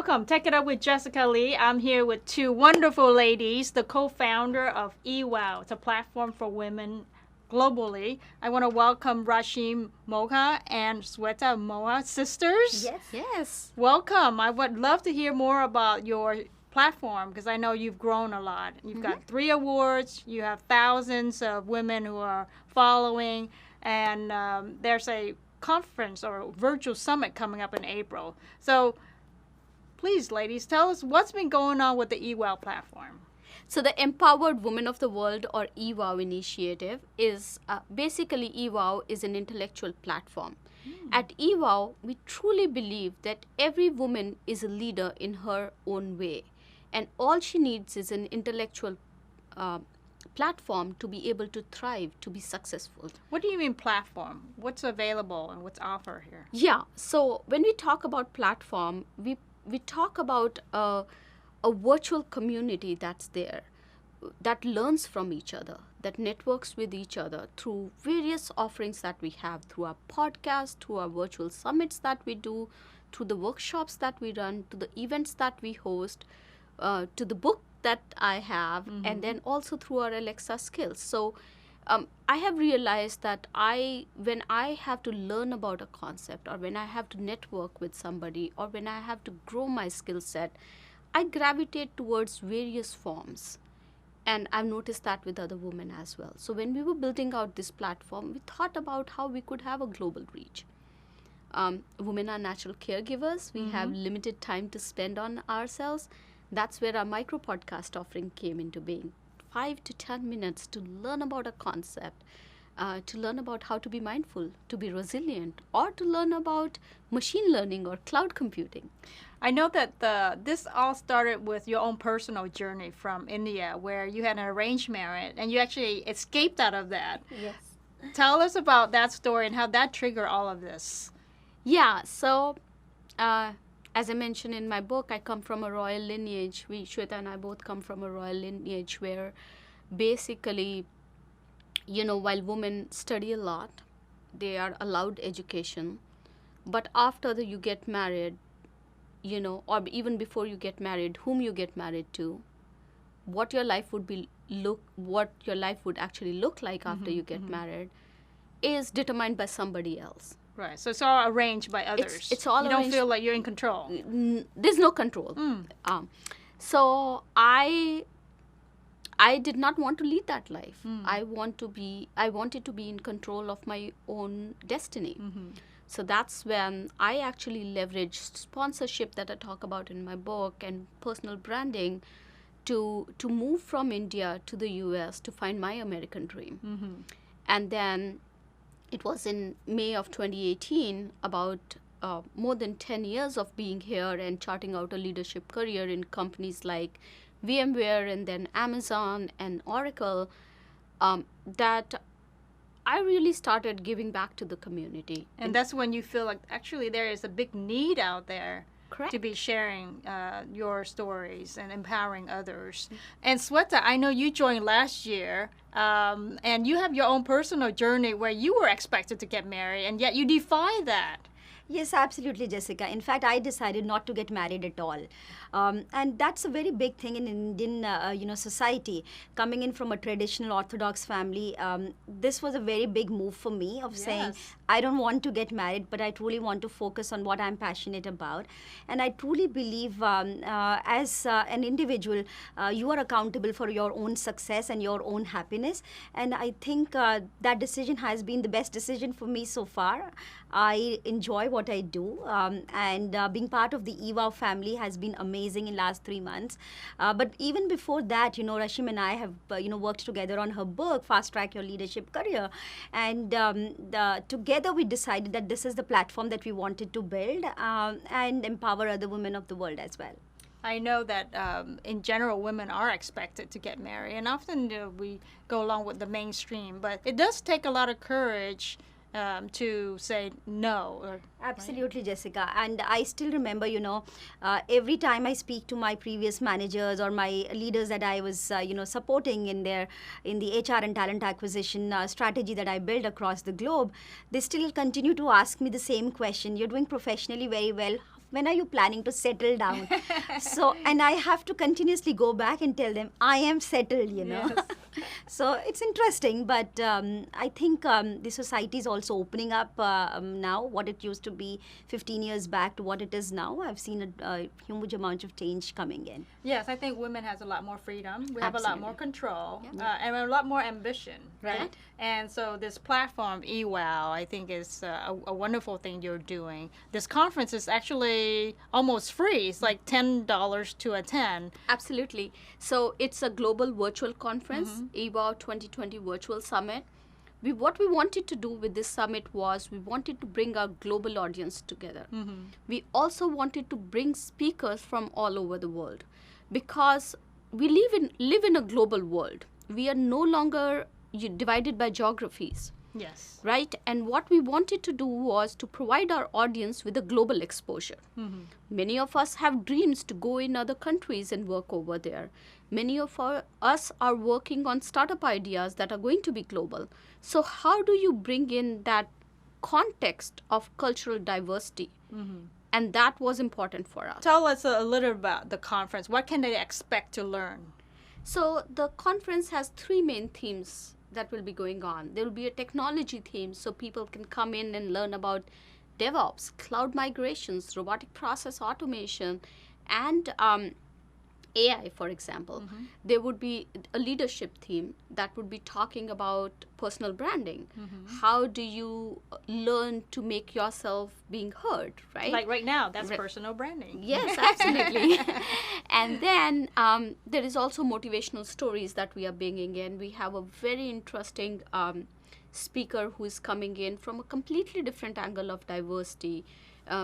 welcome. Take It Up with Jessica Lee. I'm here with two wonderful ladies, the co-founder of eWow. It's a platform for women globally. I want to welcome Rashim, Mogha, and Shweta, Mogha, sisters. Yes. Welcome. I would love to hear more about your platform because I know you've grown a lot. You've got 3 awards. You have thousands of women who are following, and there's a conference or virtual summit coming up in April. So please, ladies, tell us what's been going on with the eWow platform. So the Empowered Women of the World, or eWow initiative, is basically eWow is an intellectual platform. At eWow, we truly believe that every woman is a leader in her own way. And all she needs is an intellectual platform to be able to thrive, to be successful. What do you mean platform? What's available and what's offered here? Yeah, so when we talk about platform, we talk about a virtual community that's there, that learns from each other, that networks with each other through various offerings that we have, through our podcast, through our virtual summits that we do, through the workshops that we run, to the events that we host, to the book that I have, and then also through our Alexa skills. So I have realized that when I have to learn about a concept, or when I have to network with somebody, or when I have to grow my skill set, I gravitate towards various forms. And I've noticed that with other women as well. So when we were building out this platform, we thought about how we could have a global reach. Women are natural caregivers. We have limited time to spend on ourselves. That's where our micro podcast offering came into being. 5 to 10 minutes to learn about a concept, to learn about how to be mindful, to be resilient, or to learn about machine learning or cloud computing. I know that this all started with your own personal journey from India, where you had an arranged marriage and you actually escaped out of that. Yes. Tell us about that story and how that triggered all of this. Yeah, so as I mentioned in my book, I come from a royal lineage. Shweta and I both come from a royal lineage where basically, while women study a lot, they are allowed education. But after you get married, or even before you get married, whom you get married to, what your life would actually look like after you get married is determined by somebody else. Right. So it's all arranged by others. It's all you arranged. don't feel like you're in control. There's no control. So I did not want to lead that life. I wanted to be in control of my own destiny. So that's when I actually leveraged sponsorship that I talk about in my book and personal branding to move from India to the US to find my American dream. And then it was in May of 2018, about more than 10 years of being here and charting out a leadership career in companies like VMware and then Amazon and Oracle, that I really started giving back to the community. And that's when you feel like actually there is a big need out there. Correct. To be sharing your stories and empowering others. And Shweta, I know you joined last year, and you have your own personal journey where you were expected to get married, and yet you defy that. Yes, absolutely, Jessica. In fact, I decided not to get married at all. And that's a very big thing in Indian, society. Coming in from a traditional Orthodox family, this was a very big move for me of saying, I don't want to get married, but I truly want to focus on what I'm passionate about. And I truly believe as an individual, you are accountable for your own success and your own happiness. And I think that decision has been the best decision for me so far. I enjoy what I do, and being part of the eWow family has been amazing in last 3 months. But even before that, Rashim and I have, worked together on her book, Fast Track Your Leadership Career. And together we decided that this is the platform that we wanted to build and empower other women of the world as well. I know that in general, women are expected to get married, and often we go along with the mainstream, but it does take a lot of courage to say no. Absolutely, right? Jessica. And I still remember, every time I speak to my previous managers or my leaders that I was, supporting in the HR and talent acquisition strategy that I built across the globe, they still continue to ask me the same question. You're doing professionally very well. when are you planning to settle down? So, and I have to continuously go back and tell them, I am settled, you know. Yes. So it's interesting, but I think the society is also opening up now. What it used to be 15 years back to what it is now, I've seen a huge amount of change coming in. Yes, I think women has a lot more freedom. We have a lot more control and a lot more ambition, right? Right. And so this platform, eWow, I think is a wonderful thing you're doing. This conference is actually almost free. It's like $10 to attend. Absolutely. So it's a global virtual conference, eWow 2020 Virtual Summit. What we wanted to do with this summit was we wanted to bring our global audience together. We also wanted to bring speakers from all over the world, because we live in a global world. We are no longer divided by geographies. Yes. Right? And what we wanted to do was to provide our audience with a global exposure. Many of us have dreams to go in other countries and work over there. Many of us are working on startup ideas that are going to be global. So how do you bring in that context of cultural diversity? And that was important for us. Tell us a little about the conference. What can they expect to learn? So the conference has 3 main themes that will be going on. There will be a technology theme, so people can come in and learn about DevOps, cloud migrations, robotic process automation, and AI, for example. There would be a leadership theme that would be talking about personal branding. How do you learn to make yourself being heard, right? Like right now, that's personal branding. Yes, absolutely. And then there is also motivational stories that we are bringing in. We have a very interesting speaker who is coming in from a completely different angle of diversity.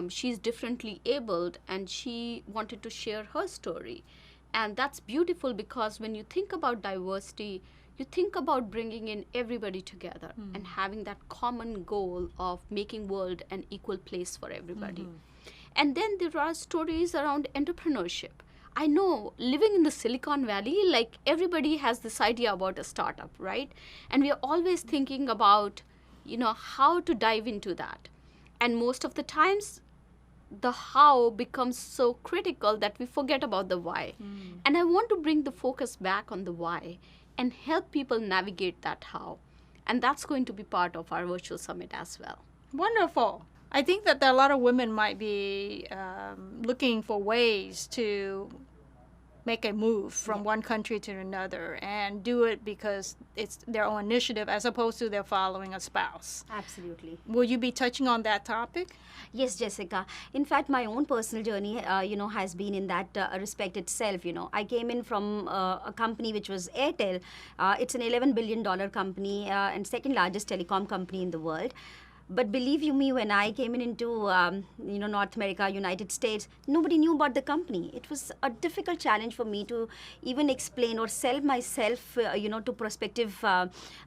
She's differently abled, and she wanted to share her story. And that's beautiful, because when you think about diversity, you think about bringing in everybody together and having that common goal of making world an equal place for everybody. And then there are stories around entrepreneurship. I know, living in the Silicon Valley, like everybody has this idea about a startup, right? And we are always thinking about, how to dive into that. And most of the times, the how becomes so critical that we forget about the why. And I want to bring the focus back on the why and help people navigate that how. And that's going to be part of our virtual summit as well. Wonderful. I think that a lot of women might be looking for ways to make a move from one country to another and do it because it's their own initiative as opposed to they're following a spouse. Absolutely. Will you be touching on that topic? Yes, Jessica. In fact, my own personal journey, has been in that respect itself. I came in from a company which was Airtel. It's an $11 billion company and second largest telecom company in the world. But believe you me, when I came into North America, United States, nobody knew about the company. It was a difficult challenge for me to even explain or sell myself, to prospective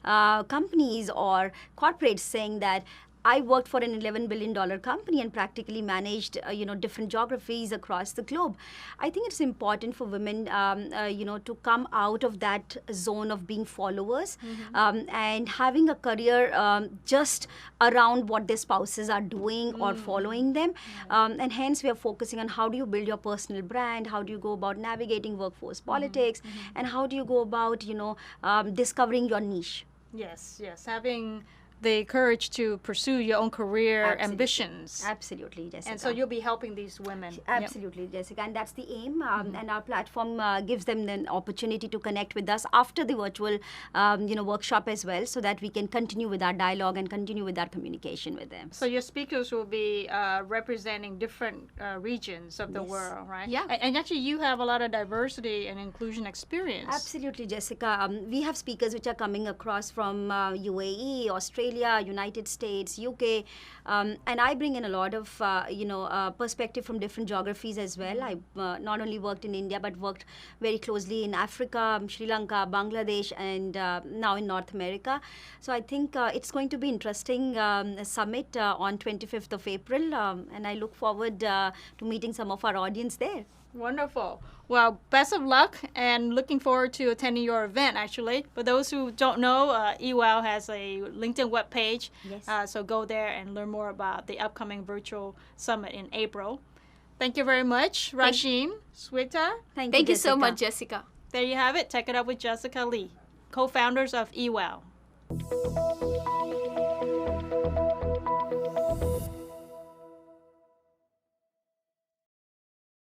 companies or corporates, saying that I worked for an $11 billion company and practically managed, different geographies across the globe. I think it's important for women, to come out of that zone of being followers and having a career just around what their spouses are doing or following them. And hence, we are focusing on how do you build your personal brand, how do you go about navigating workforce politics, and how do you go about, discovering your niche. Yes. Having the courage to pursue your own career ambitions. Absolutely, Jessica. And so you'll be helping these women. Absolutely, Jessica. And that's the aim. And our platform gives them an opportunity to connect with us after the virtual, workshop as well, so that we can continue with our dialogue and continue with our communication with them. So your speakers will be representing different regions of the world, right? Yeah. And actually, you have a lot of diversity and inclusion experience. Absolutely, Jessica. We have speakers which are coming across from UAE, Australia, United States, UK, and I bring in a lot of perspective from different geographies as well. I not only worked in India but worked very closely in Africa, Sri Lanka, Bangladesh, and now in North America. So I think it's going to be interesting summit on 25th of April, and I look forward to meeting some of our audience there. Wonderful. Well, best of luck and looking forward to attending your event, actually. For those who don't know, eWow has a LinkedIn webpage. Yes. So go there and learn more about the upcoming virtual summit in April. Thank you very much, Rashim, Shweta. Thank you so much, Jessica. There you have it. Take it up with Jessica Lee, co-founders of eWell.